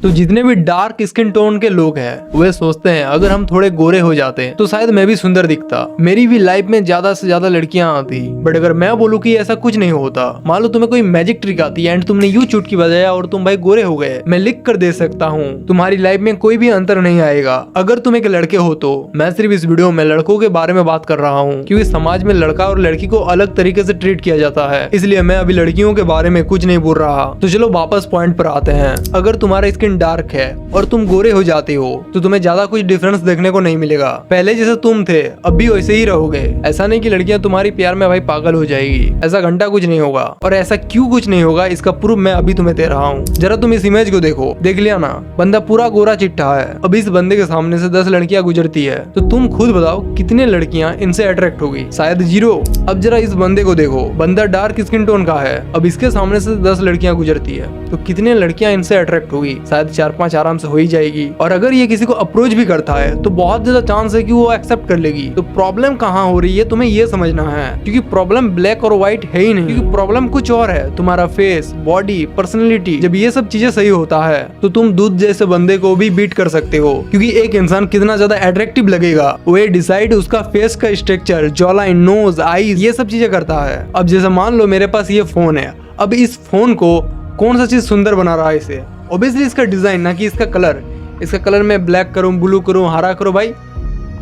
तो जितने भी डार्क स्किन टोन के लोग हैं वे सोचते हैं अगर हम थोड़े गोरे हो जाते तो शायद मैं भी सुंदर दिखता, मेरी भी लाइफ में ज्यादा से ज्यादा लड़कियां आती। बट अगर मैं बोलूँ कि ऐसा कुछ नहीं होता, मान लो तुम्हें कोई मैजिक ट्रिक आती है एंड तुमने यूं चुटकी बजाया और तुम भाई गोरे हो गए, मैं लिख कर दे सकता हूँ तुम्हारी लाइफ में कोई भी अंतर नहीं आएगा। अगर तुम एक लड़के हो तो मैं सिर्फ इस वीडियो में लड़कों के बारे में बात कर रहा हूँ, क्योंकि समाज में लड़का और लड़की को अलग तरीके से ट्रीट किया जाता है, इसलिए मैं अभी लड़कियों के बारे में कुछ नहीं बोल रहा। तो चलो वापस पॉइंट पर आते हैं। अगर तुम्हारा स्किन डार्क है और तुम गोरे हो जाते हो तो तुम्हें ज्यादा कुछ डिफरेंस देखने को नहीं मिलेगा। पहले जैसे तुम थे अब भी वैसे ही रहोगे। ऐसा नहीं कि लड़कियां तुम्हारी प्यार में भाई पागल हो जाएगी, ऐसा घंटा कुछ नहीं होगा। और ऐसा क्यों कुछ नहीं होगा इसका प्रूफ मैं अभी तुम्हें दे रहा हूँ। जरा तुम इस इमेज को देखो, देख लिया ना, बंदा पूरा गोरा चिट्ठा है। अब इस बंदे के सामने से 10 लड़कियां गुजरती है तो तुम खुद बताओ कितने लड़कियां इनसे अट्रैक्ट होगी? शायद 0। अब जरा इस बंदे को देखो, बंदा डार्क स्किन टोन का है, अब इसके सामने से 10 लड़कियां गुजरती है तो कितने लड़कियां इनसे अट्रैक्ट होगी? शायद 4-5 आराम से हो ही जाएगी। और अगर ये किसी को अप्रोच भी करता है तो बहुत ज्यादा चांस है कि वो एक्सेप्ट कर लेगी। तो प्रॉब्लम कहाँ हो रही है तुम्हें ये समझना है, क्योंकि प्रॉब्लम ब्लैक और व्हाइट है ही नहीं, क्योंकि प्रॉब्लम कुछ और है। तुम्हारा फेस, बॉडी, पर्सनैलिटी, जब ये सब चीजें सही होता है तो तुम दूध जैसे बंदे को भी बीट कर सकते हो। क्योंकि एक इंसान कितना ज्यादा अट्रैक्टिव लगेगा वो डिसाइड उसका फेस का structure, jaw line, nose, eyes, ये सब चीजें करता है। अब जैसे मान लो मेरे पास ये फोन है, अब इस फोन को कौन सा चीज सुंदर बना रहा है इसे? ऑब्वियसली इसका डिजाइन, ना कि इसका कलर। इसका कलर मैं ब्लैक करूं, ब्लू करूं, हरा करूं, भाई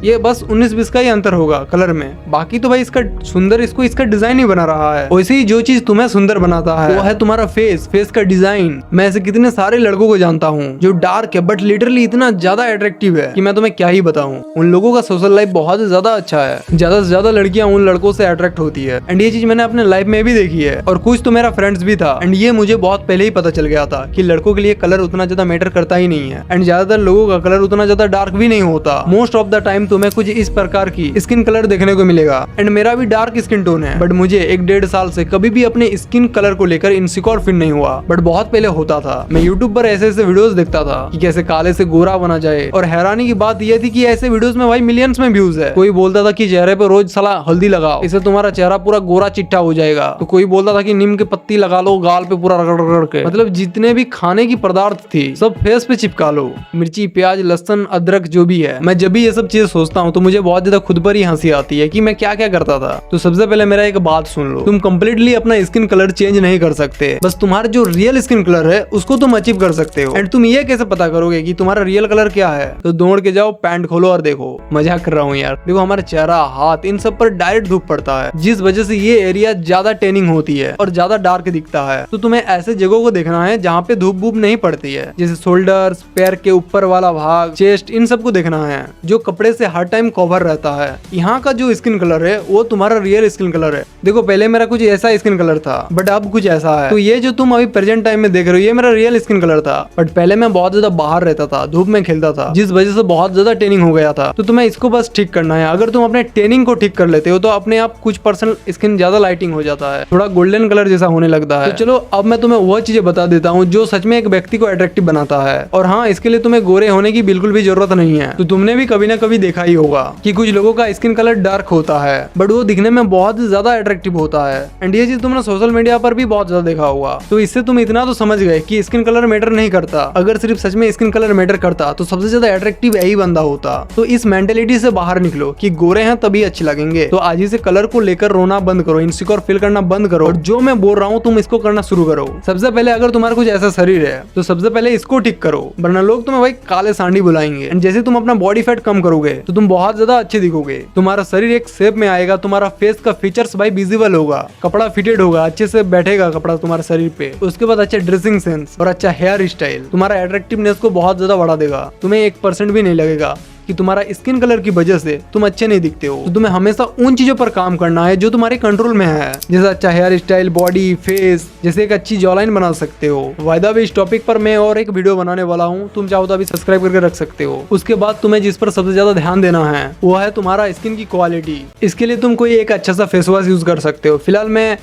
ये बस 19-20 का ही अंतर होगा कलर में। बाकी तो भाई इसका सुंदर इसको इसका डिजाइन ही बना रहा है। वैसे ही जो चीज तुम्हें सुंदर बनाता है वो है तुम्हारा फेस का डिजाइन। मैं ऐसे कितने सारे लड़कों को जानता हूँ जो डार्क है बट लिटरली इतना ज्यादा अट्रैक्टिव है कि मैं तुम्हें क्या ही बताऊं। उन लोगों का सोशल लाइफ बहुत ज्यादा अच्छा है, ज्यादा से ज्यादा लड़कियां उन लड़कों से अट्रैक्ट होती है। एंड ये चीज मैंने अपने लाइफ में भी देखी है, और कुछ तो मेरा फ्रेंड्स भी था। एंड ये मुझे बहुत पहले ही पता चल गया था कि लड़कों के लिए कलर उतना ज्यादा मैटर करता ही नहीं है। एंड ज्यादातर लोगों का कलर उतना ज्यादा डार्क भी नहीं होता। मोस्ट ऑफ द टाइम तुम्हें कुछ इस प्रकार की स्किन कलर देखने को मिलेगा। एंड मेरा भी डार्क स्किन टोन है, बट मुझे 1-1.5 साल से कभी भी अपने स्किन कलर को लेकर इनसिक्योर फील नहीं हुआ। बट बहुत पहले होता था। मैं यूट्यूब पर ऐसे ऐसे वीडियोस देखता था कि कैसे काले से गोरा बना जाए, और हैरानी की बात यह थी कि ऐसे वीडियोस में भाई मिलियंस में व्यूज है। कोई बोलता था कि चेहरे पे रोज साला हल्दी लगाओ, इससे तुम्हारा चेहरा पूरा गोरा चिट्टा हो जाएगा। तो कोई बोलता था कि नीम की पत्ती लगा लो गाल पे पूरा रगड़ रगड़ के। मतलब जितने भी खाने की पदार्थ थी सब फेस पे चिपका लो, मिर्ची, प्याज, लहसुन, अदरक, जो भी है। मैं जब भी ये सब चीजें सोचता हूँ तो मुझे बहुत ज्यादा खुद पर ही हंसी आती है कि मैं क्या क्या करता था। तो सबसे पहले मेरा एक बात सुन लो, तुम कंप्लीटली अपना स्किन कलर चेंज नहीं कर सकते, बस तुम्हारा जो रियल स्किन कलर है उसको तुम अचीव कर सकते हो। एंड तुम ये कैसे पता करोगे कि तुम्हारा रियल कलर क्या है? तो दौड़ के जाओ, पैंट खोलो और देखो। मजाक कर रहा हूँ यार। देखो हमारा चेहरा, हाथ, इन सब पर डायरेक्ट धूप पड़ता है, जिस वजह से ये एरिया ज्यादा टेनिंग होती है और ज्यादा डार्क दिखता है। तो तुम्हें ऐसे जगहों को देखना है जहाँ पे धूप वूप नहीं पड़ती है, जैसे शोल्डर्स, पैर के ऊपर वाला भाग, चेस्ट, इन सब को देखना है जो कपड़े से हर टाइम कवर रहता है। यहाँ का जो स्किन कलर है वो तुम्हारा रियल स्किन कलर है। देखो पहले मेरा कुछ ऐसा स्किन कलर था बट अब कुछ ऐसा है। तो ये जो तुम अभी प्रेजेंट टाइम में देख रहे हो ये मेरा रियल स्किन कलर था। बट पहले मैं बहुत ज्यादा बाहर रहता था, धूप में खेलता था, जिस वजह से बहुत ज्यादा टेनिंग हो गया था। तो तुम्हें इसको बस ठीक करना है। अगर तुम अपने टेनिंग को ठीक कर लेते हो तो अपने आप कुछ % स्किन ज्यादा लाइटिंग हो जाता है, थोड़ा गोल्डन कलर जैसा होने लगता है। तो चलो अब मैं तुम्हें वो चीजें बता देता हूँ जो सच में एक व्यक्ति को अट्रैक्टिव बनाता है। और हाँ, इसके लिए तुम्हें गोरे होने की बिल्कुल भी जरूरत नहीं है। तो तुमने भी कभी ना कभी देखा ही होगा कि कुछ लोगों का स्किन कलर डार्क होता है बट वो दिखने में बहुत ज्यादा अट्रैक्टिव होता है। एंड ये चीज तुमने सोशल मीडिया पर भी बहुत ज्यादा देखा होगा। तो इससे तुम इतना तो समझ गए कि स्किन कलर मैटर नहीं करता। अगर सिर्फ सच में स्किन कलर मैटर करता तो सबसे ज्यादा अट्रैक्टिव यही बंदा होता। तो इस मेंटेलिटी से बाहर निकलो कि गोरे हैं तभी अच्छे लगेंगे। तो आज ही से कलर को लेकर रोना बंद करो, इनसिक्योर फील करना बंद करो, और जो मैं बोल रहा हूँ तुम इसको करना शुरू करो। सबसे पहले अगर तुम्हारा कुछ ऐसा शरीर है तो सबसे पहले इसको ठीक करो, वरना लोग तुम्हें भाई काले सांडी बुलाएंगे। एंड जैसे तुम अपना बॉडी फैट कम करोगे तो तुम बहुत ज्यादा अच्छे दिखोगे, तुम्हारा शरीर एक शेप में आएगा, तुम्हारा फेस का फीचर्स भाई विजिबल होगा, कपड़ा फिटेड होगा, अच्छे से बैठेगा कपड़ा तुम्हारे शरीर पे। उसके बाद अच्छा ड्रेसिंग सेंस और अच्छा हेयर स्टाइल तुम्हारा अट्रैक्टिवनेस को बहुत ज्यादा बढ़ा देगा। तुम्हें 1% भी नहीं लगेगा कि तुम्हारा स्किन कलर की वजह से तुम अच्छे नहीं दिखते हो। तो तुम्हें हमेशा उन चीजों पर काम करना है जो तुम्हारे कंट्रोल में है, जैसे अच्छा हेयर स्टाइल, बॉडी, फेस, जैसे एक अच्छी जॉलाइन बना सकते हो। वायदा भी इस टॉपिक पर मैं और एक वीडियो बनाने वाला हूँ, तुम चाहो तो अभी सब्सक्राइब करके रख सकते हो। उसके बाद तुम्हें जिस पर सबसे ज्यादा ध्यान देना है वो है तुम्हारा स्किन की क्वालिटी। इसके लिए तुम कोई एक अच्छा सा फेस वॉश यूज कर सकते हो। फिलहाल मैं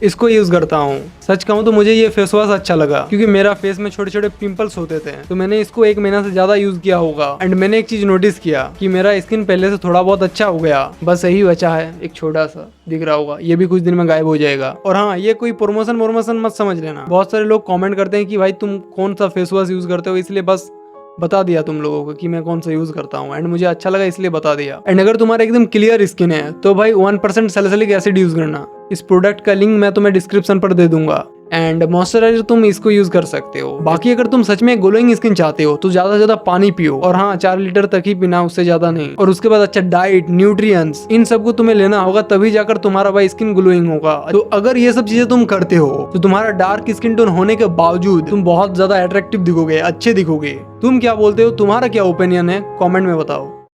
इसको यूज करता हूँ। सच कहूँ तो मुझे ये फेस वॉश अच्छा लगा क्योंकि मेरा फेस में छोटे छोटे पिंपल्स होते थे, तो मैंने इसको 1 महीना से ज्यादा यूज किया होगा। एंड मैंने एक चीज नोटिस किया कि मेरा स्किन पहले से थोड़ा बहुत अच्छा हो गया, बस यही बचा है, एक छोटा सा दिख रहा होगा, ये भी कुछ दिन में गायब हो जाएगा। और हाँ, ये कोई प्रमोशन मत समझ लेना। बहुत सारे लोग कमेंट करते हैं कि भाई तुम कौन सा फेस वॉश यूज करते हो, इसलिए बस बता दिया तुम लोगों को कि मैं कौन सा यूज करता हूँ। एंड मुझे अच्छा लगा इसलिए बता दिया। एंड अगर तुम्हारा एकदम क्लियर स्किन है तो भाई 1% सैलिसिलिक एसिड यूज करना। इस प्रोडक्ट का लिंक मैं तुम्हें डिस्क्रिप्शन पर दे दूंगा। एंड मॉइस्चराइजर तुम इसको यूज कर सकते हो। बाकी अगर तुम सच में ग्लोइंग स्किन चाहते हो तो ज्यादा से ज्यादा पानी पियो, और हाँ 4 लीटर तक ही पीना, उससे ज्यादा नहीं। और उसके बाद अच्छा डाइट, न्यूट्रिएंट्स, इन सब को तुम्हें लेना होगा, तभी जाकर तुम्हारा भाई स्किन ग्लोइंग होगा। तो अगर ये सब चीजें तुम करते हो तो तुम्हारा डार्क स्किन टोन होने के बावजूद तुम बहुत ज्यादा अट्रैक्टिव दिखोगे, अच्छे दिखोगे। तुम क्या बोलते हो, तुम्हारा क्या ओपिनियन है, कॉमेंट में बताओ।